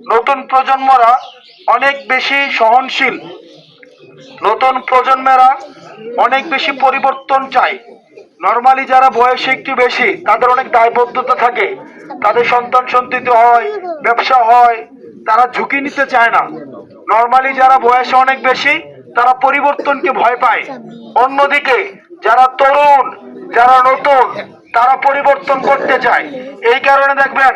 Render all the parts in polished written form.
নতুন প্রজন্মরা অনেক বেশি সহনশীল। নতুন প্রজন্মেরা অনেক বেশি পরিবর্তন চায়। নর্মালি যারা বয়সে একটু বেশি তাদের অনেক দায়বদ্ধতা থাকে, তাদের সন্তান সন্ততি হয়, ব্যবসা হয়, তারা ঝুঁকি নিতে চায় না। নর্মালি যারা বয়সে অনেক বেশি তারা পরিবর্তনকে ভয় পায়। অন্যদিকে যারা তরুণ, যারা নতুন, তারা পরিবর্তন করতে চায়। এই কারণে দেখবেন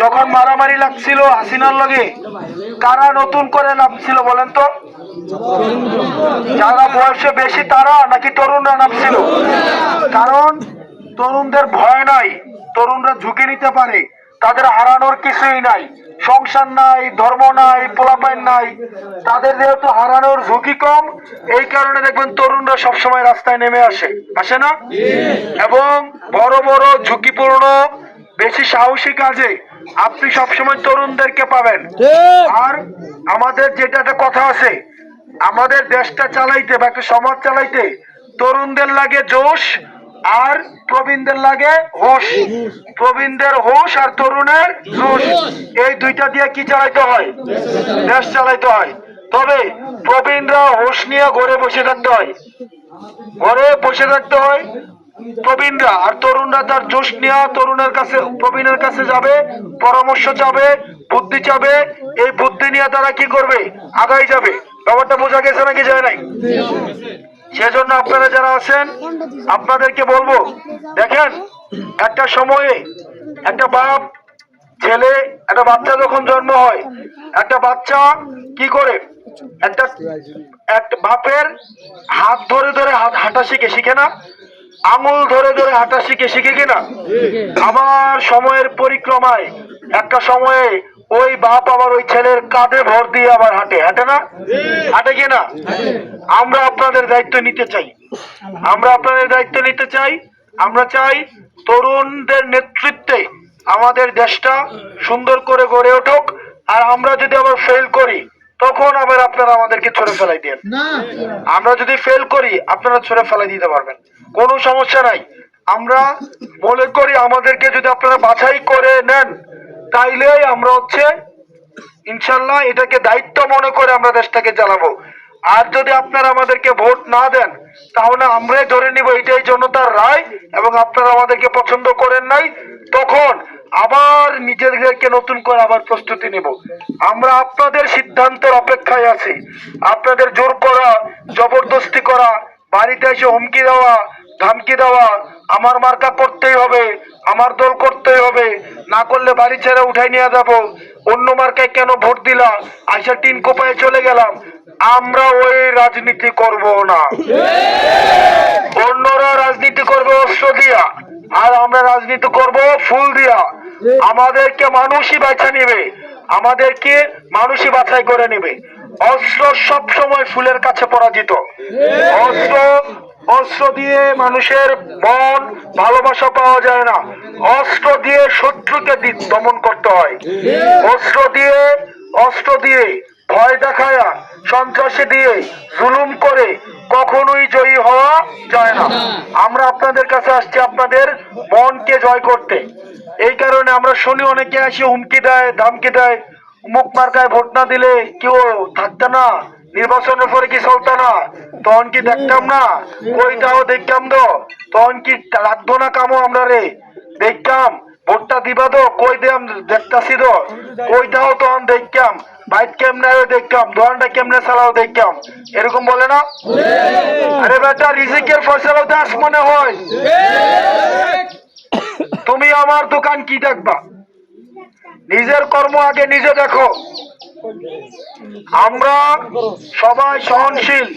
যখন মারামারি লাগছিল হাসিনার লগে, কারা নতুন করে নামছিল বলেন তো? যারা বয়সে বেশি তারা নাকি তরুণরা নামছিল? কারণ তরুণদের ভয় নাই, তরুণরা ঝুঁকি নিতে পারে, তাদের হারানোর কিছুই নাই, সংসার নাই, ধর্ম নাই, পোলাপাইন নাই, তাদের যেহেতু হারানোর ঝুঁকি কম, এই কারণে দেখবেন তরুণরা সবসময় রাস্তায় নেমে আসে না? এবং বড় বড় ঝুঁকিপূর্ণ বেশি সাহসী কাজে আপনি সবসময় তরুণদেরকে পাবেন। আর আমাদের যেটা একটা কথা আছে, আমাদের দেশটা চালাইতে বা একটা সমাজ চালাইতে তরুণদের লাগে জোশ আর প্রবীণদের লাগে হোশ। প্রবীণদের হোশ আর তরুণের জোশ, এই দুইটা দিয়ে কি চালাইতে হয়? দেশ চালাইতে হয়। তবে প্রবীণরা হোশ নিয়ে ঘরে বসে থাকতে হয়, ঘরে বসে থাকতে হয় প্রবীণরা। আর তরুণরা তার জোশ নিয়ে তরুণের কাছে, প্রবীণের কাছে যাবে, পরামর্শ চাবে, বুদ্ধি চাবে। এই বুদ্ধি নিয়ে তারা কি করবে? আগাই যাবে। ব্যাপারটা বোঝা গেছে নাকি যায় নাই? সেজন্য আপনারা যারা আছেন আপনাদেরকে বলবো, দেখেন একটা সময়ে একটা বাপ, ছেলে, একটা বাচ্চা যখন জন্ম হয়, একটা বাচ্চা কি করে? একটা একটা বাপের হাত ধরে ধরে হাঁটা শিখে না? আঙুল ধরে ধরে হাঁটা শিখে কিনা? আবার সময়ের পরিক্রমায় একটা সময়ে ওই বাপ আবার ওই ছেলের কাঁধে ভর দিয়ে আবার হাঁটে না? হাঁটে কিনা? আমরা আপনাদের দায়িত্ব নিতে চাই, আমরা আপনাদের দায়িত্ব নিতে চাই। আমরা চাই তরুণদের নেতৃত্বে আমাদের দেশটা সুন্দর করে গড়ে উঠুক। আর আমরা যদি আবার ফেল করি তখন আবার আপনারা আমাদেরকে ছড়ে ফেলাই দেন। আমরা যদি ফেল করি আপনারা ছড়ে ফেলাই দিতে পারবেন, কোনো সমস্যা নাই। আমরা মনে করি আমাদেরকে যদি আপনারা বাছাই করে নেন তাইলেই আমরা ইনশাল্লাহ এটাকে দায়িত্ব মনে করে আমরা দেশটাকে চালাবো। আর যদি আপনারা আমাদেরকে ভোট না দেন তাহলে আমরাই ধরে নিব এটাই জনতার রায় এবং আপনারা আমাদেরকে পছন্দ করেন নাই, তখন আবার নিজেদেরকে নতুন করে আবার প্রস্তুতি নেব। আমরা আপনাদের সিদ্ধান্তের অপেক্ষায় আছি। আপনাদের জোর করা, জবরদস্তি করা, বাড়িতে এসে হুমকি দেওয়া, ধমকি দেওয়া, আমার মার্কা করতেই হবে, আমার দল করতেই হবে, না করলে বাড়ি ছেড়ে উঠাই নিয়ে যাব, অন্য মার্কায় কেন ভোট দিলা, আইসা টিন কোপায় চলে গেলাম, আমরা ওই রাজনীতি করব না। অন্যরা রাজনীতি করবে অস্ত্র দিয়া, আর আমরা রাজনীতি করব ফুল দিয়া। আমাদেরকে মানুষই বাছা নিবে, আমাদেরকে মানুষই বাছাই করে নেবে। অস্ত্র সব সময় ফুলের কাছে পরাজিত। অস্ত্র অস্ত্র দিয়ে মানুষের মন ভালোবাসা পাওয়া যায় না, অস্ত্র দিয়ে শত্রুকে দমন করতে হয়। অস্ত্র দিয়ে ভয় দেখায়া, সন্ত্রাসী দিয়ে, জুলুম করে কখনোই জয়ী হওয়া যায় না। আমরা আপনাদের কাছে আসছি আপনাদের মনকে জয় করতে। এই কারণে আমরা শুনি অনেকে এসে হুমকি দেয়, ধমকি দেয়, মুখ মার্কায় ভোট না দিলে কেউ থাকতো না, নির্বাচনের পরে কি চলতো না, তখন কি দেখতাম না, ওইটাও দেখতাম তো, তখন কি লাগতো না কামো আমরা রে, দেখতাম ভোটটা দিবা তো, কই দিলাম দেখতাছি তো, কইটাও তখন দেখতাম, বাইক কেমনে দেখতাম, দোকানটা কেমনে চালাও দেখতাম, এরকম বলে না? আরে বেটা, রিজিকের ফয়সালা তো আসমানে হয়। তুমি আমার দোকান কি দেখবা? নিজের কর্ম আগে নিজে দেখো। আমরা সবাই সহনশীল,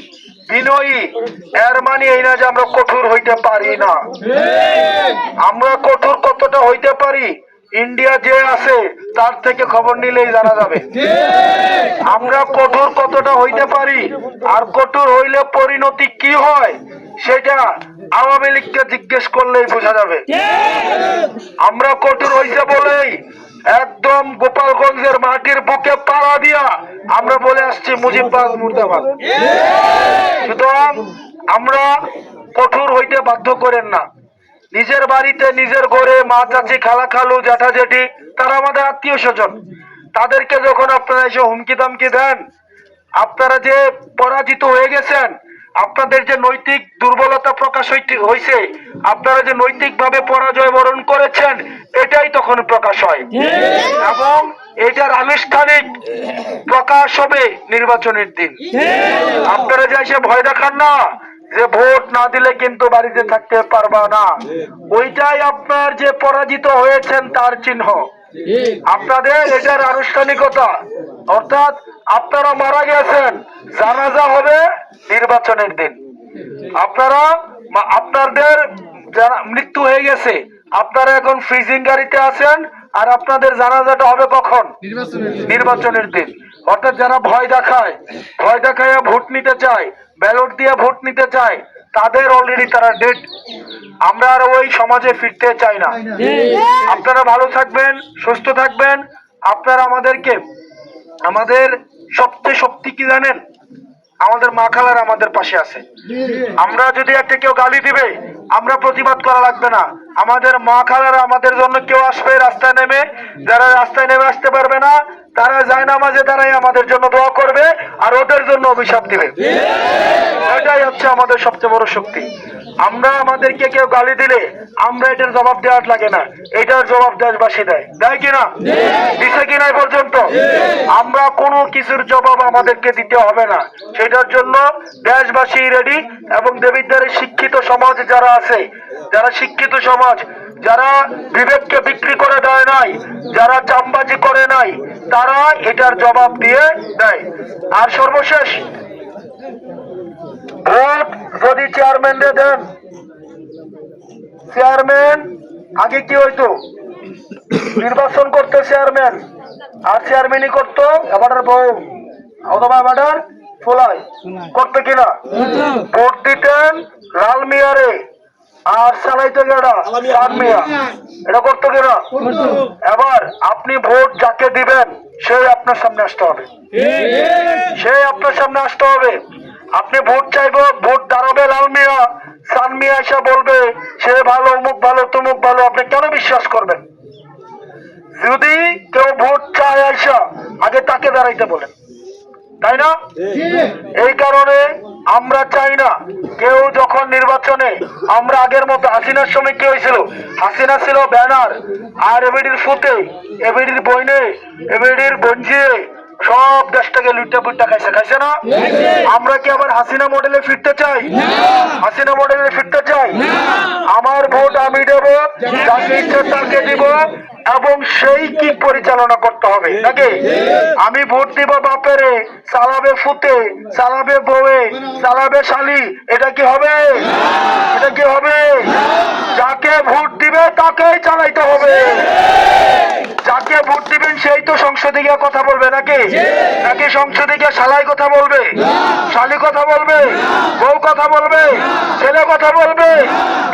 বিনয়ী, এর মানে এই না যে আমরা কঠোর হইতে পারি না। আমরা কঠোর কতটা হইতে পারি ইন্ডিয়া যে আছে তার থেকে খবর নিলেই জানা যাবে। আমরা কঠোর কতটা হইতে পারি আর কঠোর হইলে পরিণতি কি হয় সেটা আওয়ামী লীগকে জিজ্ঞেস করলেই বোঝা যাবে। আমরা কঠোর হইছে বলেই একদম গোপালগঞ্জের মাটির বুকে পাড়া দিয়া আমরা বলে আসছি মুজিববাদ মুর্দাবাদ। সুতরাং আমরা কঠোর হইতে বাধ্য করেন না। নিজের বাড়িতে, নিজের ঘরে মা চাচি, খালা খালু, জ্যাঠা জেঠি, তারা আমাদের আত্মীয় স্বজন, তাদেরকে যখন আপনারা এসে হুমকি দামকি দেন, আপনারা যে পরাজিত হয়ে গেছেন, আপনাদের যে নৈতিক দুর্বলতা প্রকাশ হয়েছে, আপনারা যে নৈতিকভাবে পরাজয় বরণ করেছেন, এটাই তখন প্রকাশ হয় এবং এটার আনুষ্ঠানিক প্রকাশ হবে নির্বাচনের দিন। আপনারা যে এসে ভয় দেখান না যে ভোট না দিলে কিন্তু বাড়িতে থাকতে পারবা না, ওইটাই আপনার যে পরাজিত হয়েছেন তার চিহ্ন। আপনাদের এটার আনুষ্ঠানিকতা, অর্থাৎ আপনারা মারা গেছেন, জানাজা হবে নির্বাচনের দিন। আপনাদের মৃত্যু হয়ে গেছে, আপনারা এখন ফ্রিজিং গাড়িতে আছেন, আর আপনাদের জানাজাটা হবে কখন? নির্বাচনের দিন। অর্থাৎ যারা ভয় দেখায় ভোট নিতে চায়, ব্যালট দিয়ে ভোট নিতে চায়, তাদের অলরেডি তারা ডেড। আমরা আর ওই সমাজে ফিরতে চাই না। আপনারা ভালো থাকবেন, সুস্থ থাকবেন। আপনারা আমাদের সবচেয়ে শক্তি কি জানেন? আমাদের মা খালার আমাদের পাশে আছে। আমরা যদি একটা কেউ গালি দিবে, আমরা প্রতিবাদ করা লাগবে না। আমাদের মা খালারা আমাদের জন্য কেউ আসবে রাস্তায় নেমে, যারা রাস্তায় নেমে আসতে পারবে না তারা জায়নামাজে দাঁড়ায় আমাদের জন্য দোয়া করবে আর ওদের জন্য অভিশাপ দিবে। এটাই হচ্ছে আমাদের সবচেয়ে বড় শক্তি। আমাদেরকে কেউ গালি দিলে আমরা এটার জবাব দেওয়ার লাগে না, এটার জবাব দেশবাসী দেয় কিনা? দিছে কিনা এই পর্যন্ত? আমরা কোনো কিছুর জবাব আমাদেরকে দিতে হবে না, সেটার জন্য দেশবাসী রেডি। এবং দেবিদ্বারের শিক্ষিত সমাজ যারা আছে, যারা শিক্ষিত সমাজ, যারা বিবেককে বিক্রি করে দেয় নাই, যারা চামবাজি করে নাই, তারা এটার জবাব দিয়ে দেয়। আর সর্বশেষ, ভোট যদি চেয়ারম্যানরে দেন, চেয়ারম্যান আগে কি হইতো? নির্বাচন করতো চেয়ারম্যান, আর চেয়ারম্যানই করতো এবার বউ অথবা এবার ফোলাই করতো কিনা? ভোট দিতেন লাল মিয়ারে আর চালাইতো গেড়া লাল মিয়া, এটা করতো কিনা? এবার আপনি ভোট যাকে দিবেন সেই আপনার সামনে আসতে হবে, আপনি ভোট চাইবো, ভোট দাঁড়াবে লাল মিয়া, সান মিয়া এসে বলবে সে ভালো, অমুক ভালো, তমুক ভালো, আপনি কেন বিশ্বাস করবেন? যদি কেউ ভোট চায় আইসা, আগে তাকে দাঁড়াইতে বলেন, তাই না? এই কারণে আমরা চাই না কেউ যখন নির্বাচনে, আমরা আগের মতো, হাসিনার সময় কি হয়েছিল? হাসিনা ছিল ব্যানার, আর এবিডির ফুতে, এবিডির বইনে, এবিডির বঞ্জিয়ে সব দেশটাকে লুটা পুট্টা খাইছে না? আমরা কি আবার হাসিনা মডেলে ফিরতে চাই? আমার ভোট আমি দেব, যাকে ইচ্ছে তাকে দিব, এবং সেই কি পরিচালনা করতে হবে নাকি? আমি ভোট দিব বাপেরে, চালাবে ফুতে, চালাবে বউয়ে, চালাবে শালি, এটা কি হবে? যাকে ভোট দিবে তাকেই চালাইতে হবে। যাকে ভোট দিবেন সেই তো সংসদে গিয়ে কথা বলবে নাকি? সংসদে গিয়ে শালাই কথা বলবে, শালি কথা বলবে, বউ কথা বলবে, ছেলে কথা বলবে?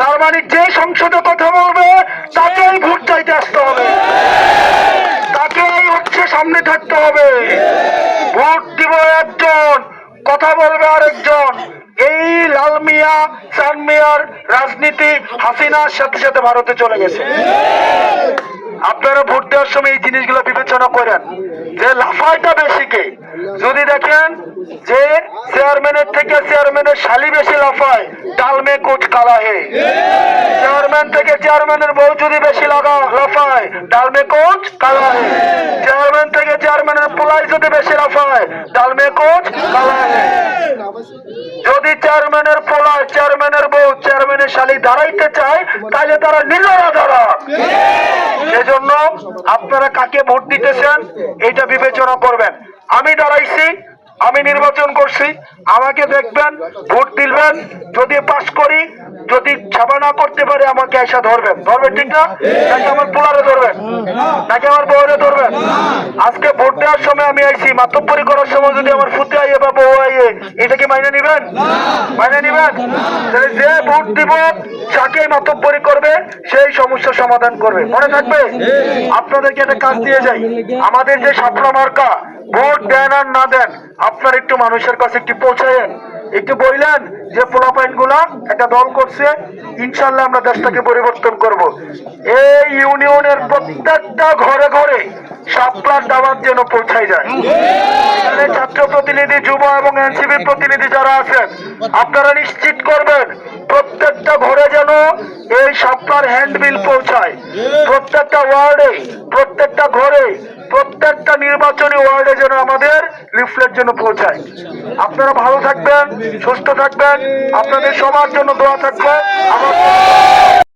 তার মানে যে সংসদে কথা বলবে তাকেই ভোট চাইতে আসতে হবে, তাকেই হচ্ছে সামনে থাকতে হবে। ভোট দিব একজন, কথা বলবে আরেকজন। এই লাল মিয়া, চান মিয়ার রাজনীতি হাসিনার সাথে সাথে ভারতে চলে গেছে। আপনারা ভোট দেওয়ার সময় এই জিনিসগুলো বিবেচনা করেন যে লাফাইটা বেশি কে। যদি দেখেন যে চেয়ারম্যানের থেকে চেয়ারম্যানের শালি বেশি লাফায়, ডাল মে কুচ কালা হে। চেয়ারম্যান থেকে চেয়ারম্যানের বউ যদি বেশি লাফায়, ডাল মে কুচ কালা হে। চেয়ারম্যান থেকে চেয়ারম্যানের পোলাই যদি বেশি লাফায়, ডাল মে কুচ কালা হে। যদি চেয়ারম্যানের পোলাই, চেয়ারম্যানের বউ, চেয়ারম্যানের শালি দাঁড়াইতে চায়, তাহলে তারা নিজেরা দাঁড়াক। সেজন্য আপনারা কাকে ভোট দিতেছেন এটা বিবেচনা করবেন। আমি দাঁড়াইছি, আমি নির্বাচন করছি, আমাকে দেখবেন, ভোট দিবেন। যদি পাস করি, যদি ছাপা না করতে পারে আমাকে এসে ধরবেন, ঠিক না? নাকি আমার পোলারে ধরবেন, নাকি আমার বউরে ধরবেন? আজকে ভোট দেওয়ার সময় আমি আইছি, মাতব্বরি করার সময় যদি আমার ফুতে আইয়ে বা বউ আইয়ে, এটা কি মাইনে নিবেন? যে ভোট দিব যাকেই মাতব্বরি করবে সেই সমস্যার সমাধান করবে, মনে থাকবে। আপনাদেরকে একটা কাজ দিয়ে যাই, আমাদের যে শাপলা মার্কা, ভোট দেন আর না দেন, আপনার একটু মানুষের কাছে একটু পৌঁছায়েন একটু বললেন যে পোলাপাইন গুলা একটা দল করছে, ইনশাল্লাহ আমরা দেশটাকে পরিবর্তন করব। এই ইউনিয়নের প্রত্যেকটা ঘরে ঘরে শাপলার দাওয়াত যেন পৌঁছায় যায়। এখানে ছাত্র প্রতিনিধি, যুব এবং এনসিপি প্রতিনিধি যারা আছেন, আপনারা নিশ্চিত করবেন প্রত্যেকটা ঘরে যেন এই শাপলার হ্যান্ডবিল পৌঁছায়। প্রত্যেকটা ওয়ার্ডে, প্রত্যেকটা ঘরে, প্রত্যেকটা নির্বাচনী ওয়ার্ডে যেন আমাদের লিফলেট যেন পৌঁছায়। আপনারা ভালো থাকবেন, সুস্থ থাকবেন, আপনাদের সবার জন্য দোয়া থাকবে। আমার